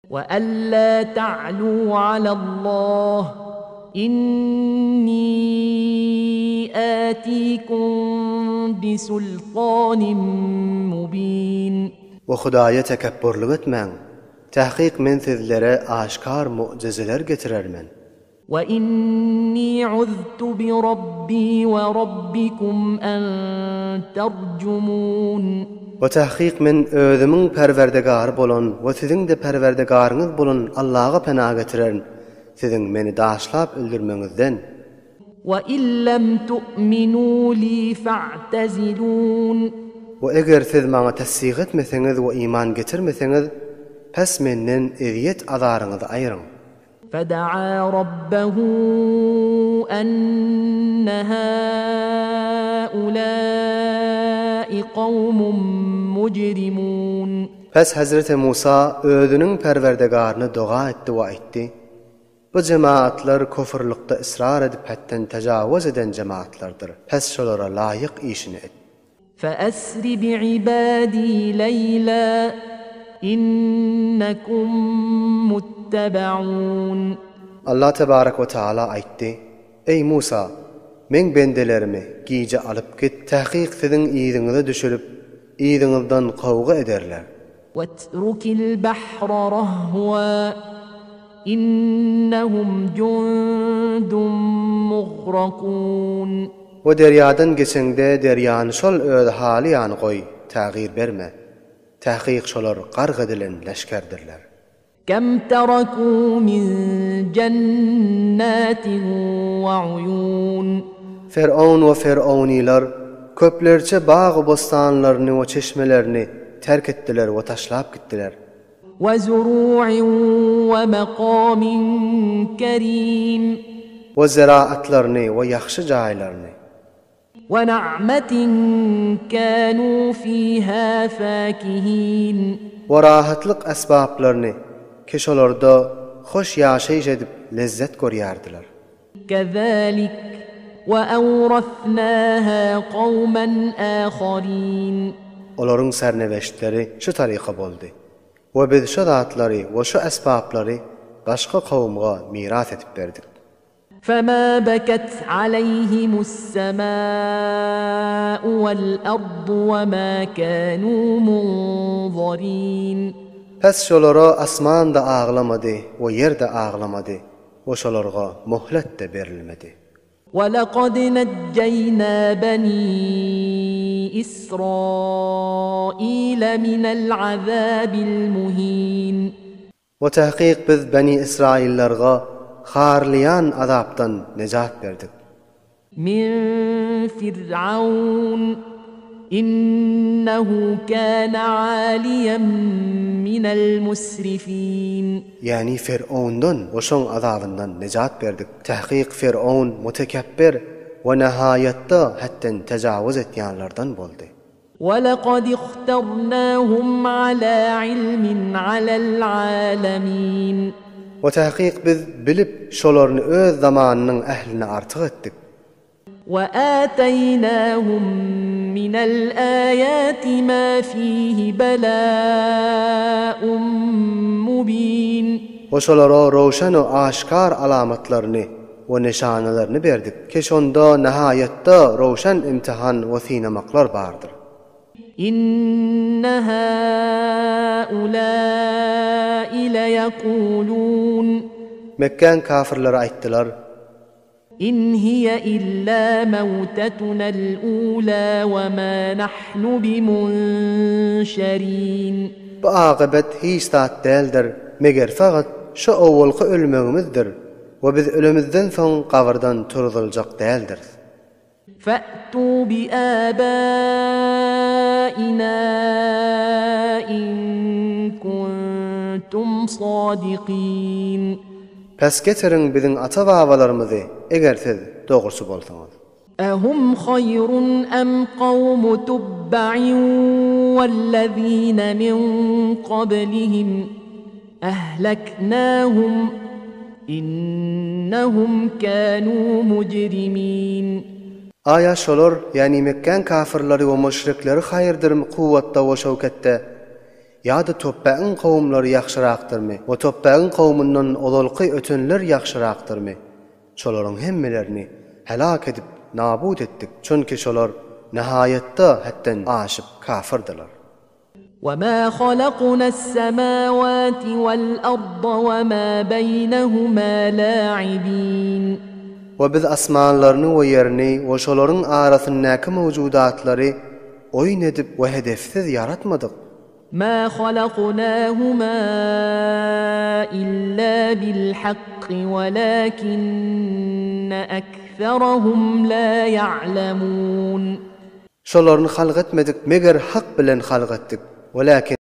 وألا تعلوا على الله إني آتيكم بسلطان مبين. وخدايا تكبر etmän. Tahqiq men sizlere aşkar mucizeler getirermen. وإني عذت بربي وربكم أن ترجمون. وتحقيق من özümün perverdegarı bolan we siziň de perverdegaryňyz bolan Allah'a pena getiren siziň meni daşlap öldürmeňizden. وإن لم تؤمنوا لي فاعتزلون. وeger siz maňa tasdiq etmeseňiz we iman getirmeseňiz pes menden eziyet azaryňyzy aýryň. فدعا ربه أن هؤلاء قوم مجرمون. Pes Hazreti Musa özünün perverdegarını dua etdi ve aytdy: Bu cemaatlar kofurlukda ısrar edip hatten tecavüz eden cemaatlardır. Pes şolara layık işini et. فأسر بعبادي ليلا إنكم متبعون. Allah tebarek ve Teala aytdy: Ey Musa, men bendelerimi giýje alıp git, tahqiq siziň ýyzyňyza düşürüp, ýyzyňyzdan kawga ederler. واترك البحر رهوا إنهم جند مغرقون. O deryadan geçende deryanı şol öz hali ýany goý, tagir berme. Tahqiq şolar garg edilen leşkerdirler. كم تركوا من جنات وعيون. Firavun ve firavuniler köplerçe bağ bostanlaryny we çeşmelerini terk etdiler ve taşlap gittiler. وزروع ومقام كريم. Ve ziraatlaryny ve ýaxşy jaýlaryny. ونعمة كانوا فيها فاكهين. Ve rahatlyk asbablaryny keşolarda hoş ýaşaýyş edip lezzet görýärdiler. كذلك وأورثناها قوما آخرين. Olaryň serneweştleri şu taryka boldy. We biz şu zatlary we şu asbablary başga kawmga miras etip berdik. فما بكت عليهم السماء والأرض وما كانوا منظرين. Pes şolara asman da ağlamadı ve yer de ağlamadı. O şolarga muhlet de berilmedi. وَلَقَدْ نَجَّيْنَا بَنِي إِسْرَائِيلَ مِنَ الْعَذَابِ الْمُهِينِ. Ve tahqiq biz Bani İsraillerga harlayan azaptan necat berdik. مِنْ فِرْعَوْنَ إِنَّهُ كَانَ عَالِيًا مِنَ الْمُسْرِفِينَ. Yani Firavundan ve şoň azabından necat berdik. Tahqiq Firavun mutekebbir ve nihayetde hatten tecavüz etýänlerden boldy. وَلَقَدِ اخْتَرْنَاهُمْ عَلَى عِلْمٍ عَلَى الْعَالَمِينَ. Ve tahqiq biz bilip şolaryny öz zamanynyň ähline artyk etdik. وَآتَيْنَاهُمْ مِنَ الْآيَاتِ مَا فِيهِ بَلَاءٌ مُبِينٌ. O şolara roşan o aşkar alamatlaryny we nişanalaryny berdik. Keşonda nihayetde roşan imtihan we sinamaklar bardyr. إِنَّ هَؤُلَاءِ لَيَقُولُونَ. Mekkan kafirleri aýtdylar: إِنْ هِيَ إِلَّا مَوْتَتُنَا الْأُولَى وَمَا نَحْنُ بِمُنْشَرِينَ. Bu aqibet hiç zat däldir, meger faqat şu awalky ölmegimizdir we biz ölümizden soň gabyrdan turduljak däldir. فَأْتُوا بِآبَائِنَا إِن كُنتُمْ صَادِقِينَ. Pes getirin biziň ata-babalarymyzy eger siz dogrusu bolsaňyz. أَهُمْ خَيْرٌ أَمْ قَوْمُ تُبَّعٍ وَالَّذِينَ مِنْ قَبْلِهِمْ أَهْلَكْنَاهُمْ إِنَّهُمْ كَانُوا مُجْرِمِينَ. Aya şolar, yani Mekkan kafirleri ve müşrikleri hayırdır kuwwatda we şowkatda, ýa-da topbagyň kowumlary ýakşyrakdyrmy? O topbagyň kowmundan olalky ötenler ýakşyrakdyrmy? Şolaryň hemmelerini helak edip nabut etdik. Çünki şolar nihayetde hatdan aşyp kafirdiler. وَمَا خَلَقْنَا السَّمَاوَاتِ وَالْأَرْضَ وَمَا بَيْنَهُمَا لَاعِبِينَ Ve biz asmanlaryny we ýerini we şolaryň arasyndaky mewjudatlary oýun edip we hedefsiz yaratmadyk. مَا خَلَقْنَاهُمَا إِلَّا بِالْحَقِّ وَلَكِنَّ أَكْثَرَهُمْ لَا يَعْلَمُونَ Şolaryny halk etmedik, meger hak bilen halk etdik. Welakin